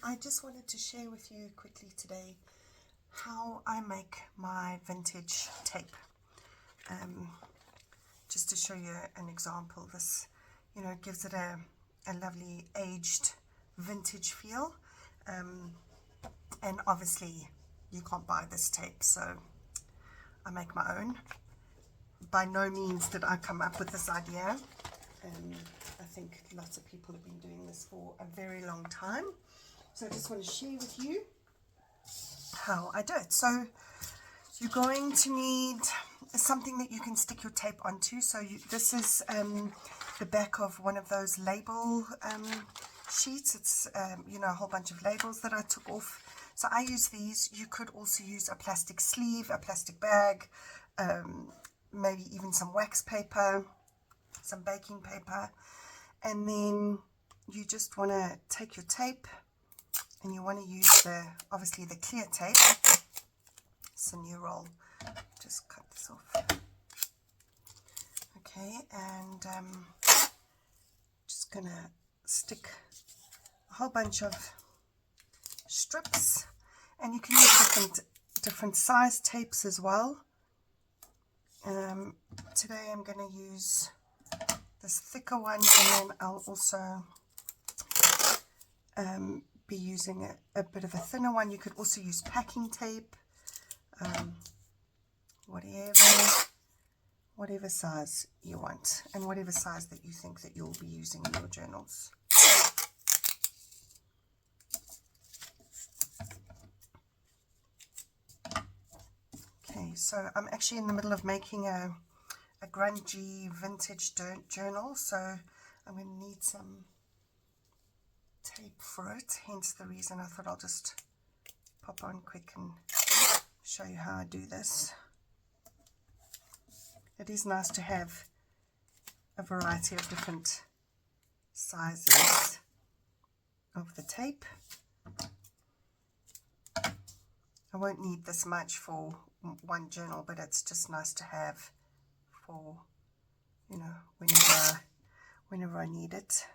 I just wanted to share with you quickly today how I make my vintage tape. Just to show you an example, this, gives it a lovely aged vintage feel. And obviously you can't buy this tape, so I make my own. By no means did I come up with this idea. I think lots of people have been doing this for a very long time. So I just want to share with you how I do it. So you're going to need something that you can stick your tape onto. So this is the back of one of those label sheets. It's a whole bunch of labels that I took off. So I use these. You could also use a plastic sleeve, a plastic bag, maybe even some wax paper, some baking paper. And then you just want to take your tape and you want to use obviously the clear tape. It's a new roll. Just cut this off. Okay, and just gonna stick a whole bunch of strips, and you can use different size tapes as well. Today I'm going to use this thicker one, and then I'll also be using a bit of a thinner one. You could also use packing tape, whatever size you want, and whatever size that you think that you'll be using in your journals. Okay, so I'm actually in the middle of making a grungy vintage journal, so I'm going to need some tape for it, hence the reason I thought I'll just pop on quick and show you how I do this. It is nice to have a variety of different sizes of the tape. I won't need this much for one journal, but it's just nice to have for, whenever I need it.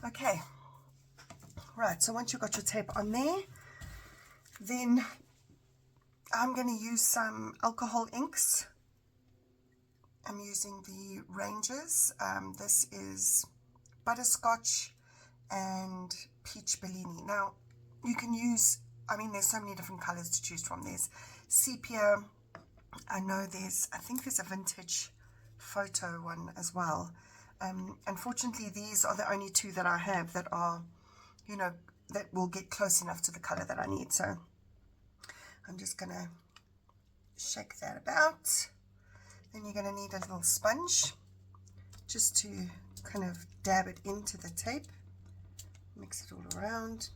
Okay, right, so once you've got your tape on there, then I'm going to use some alcohol inks. I'm using the Rangers. This is butterscotch and peach bellini. Now, you can use, there's so many different colors to choose from. There's sepia. I think there's a vintage photo one as well. Unfortunately, these are the only two that I have that are, that will get close enough to the color that I need. So I'm just going to shake that about. Then you're going to need a little sponge just to kind of dab it into the tape. Mix it all around.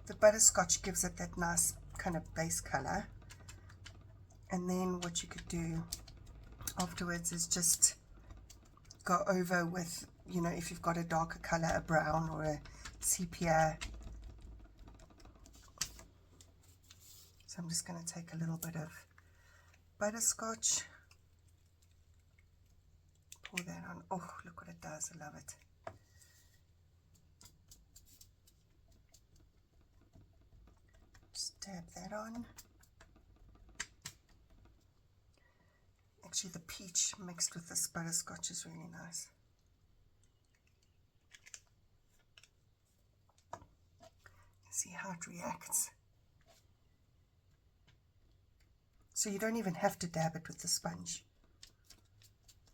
The butterscotch gives it that nice kind of base color. And then what you could do afterwards is just go over with, if you've got a darker color, a brown or a sepia. So I'm just going to take a little bit of butterscotch, pour that on. Oh, look what it does. I love it. Just dab that on. Actually, the peach mixed with this butterscotch is really nice. See how it reacts. So you don't even have to dab it with the sponge,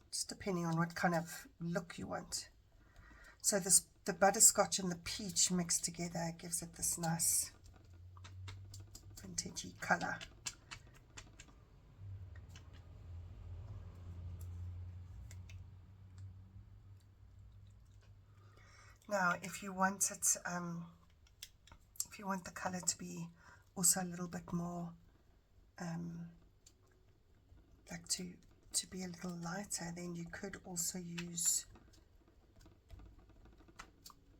just depending on what kind of look you want. So the butterscotch and the peach mixed together gives it this nice vintagey color. Now, if you want it, if you want the color to be also a little bit more, like to be a little lighter, then you could also use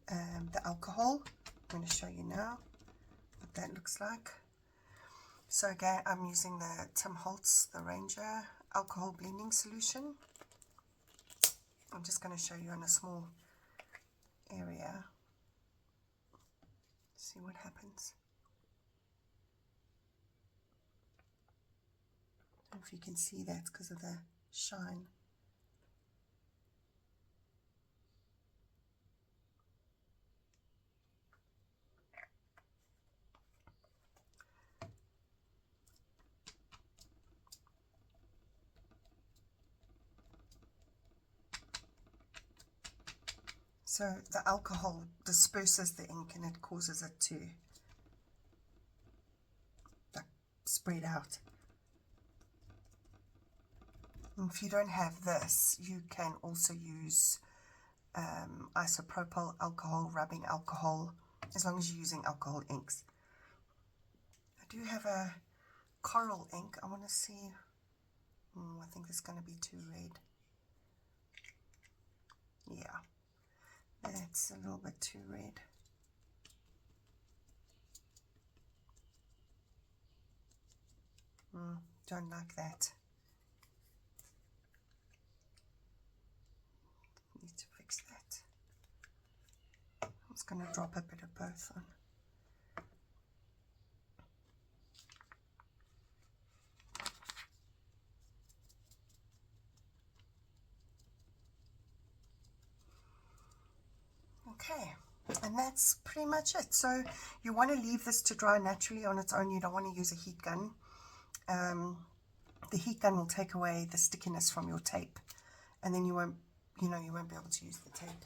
the alcohol. I'm going to show you now what that looks like. So again, I'm using the Tim Holtz, the Ranger alcohol blending solution. I'm just going to show you in a small area. See what happens. I don't know if you can see that because of the shine. So the alcohol disperses the ink and it causes it to spread out. And if you don't have this, you can also use isopropyl alcohol, rubbing alcohol, as long as you're using alcohol inks. I do have a coral ink. I want to see. I think it's going to be too red. Yeah, that's a little bit too red. Don't like that. Need to fix that. I'm just going to drop a bit of both on. Okay, and that's pretty much it. So you want to leave this to dry naturally on its own. You don't want to use a heat gun. The heat gun will take away the stickiness from your tape, and then you won't be able to use the tape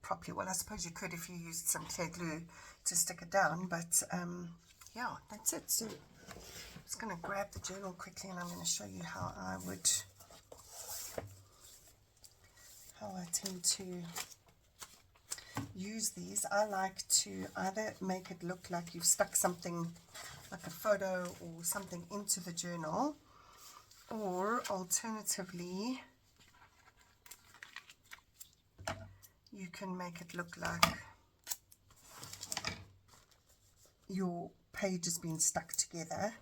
properly. Well, I suppose you could if you used some clear glue to stick it down, but yeah, that's it. So I'm just going to grab the journal quickly, and I'm going to show you how I tend to use these. I like to either make it look like you've stuck something like a photo or something into the journal, or alternatively you can make it look like your page has been stuck together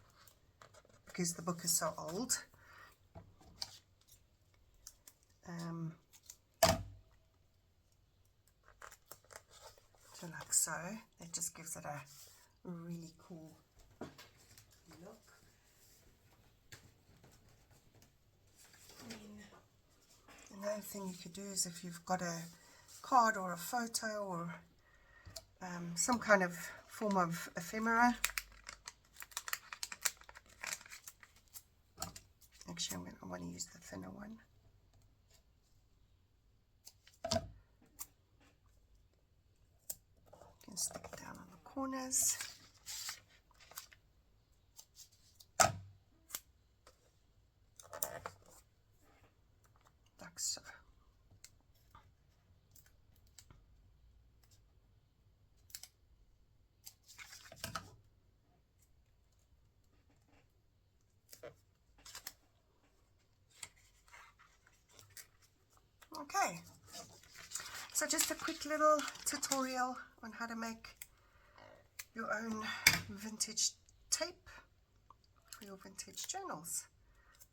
because the book is so old. So like so, it just gives it a really cool look. Another thing you could do is if you've got a card or a photo or some kind of form of ephemera. Actually, I want to use the thinner one. You can stick it down on the corners. Like so. Okay, so just a quick little tutorial on how to make your own vintage tape for your vintage journals.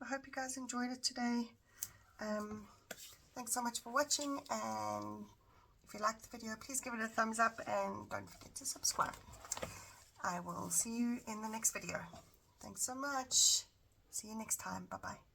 I hope you guys enjoyed it today. Thanks so much for watching, and if you liked the video, please give it a thumbs up and don't forget to subscribe. I will see you in the next video. Thanks so much. See you next time. Bye-bye.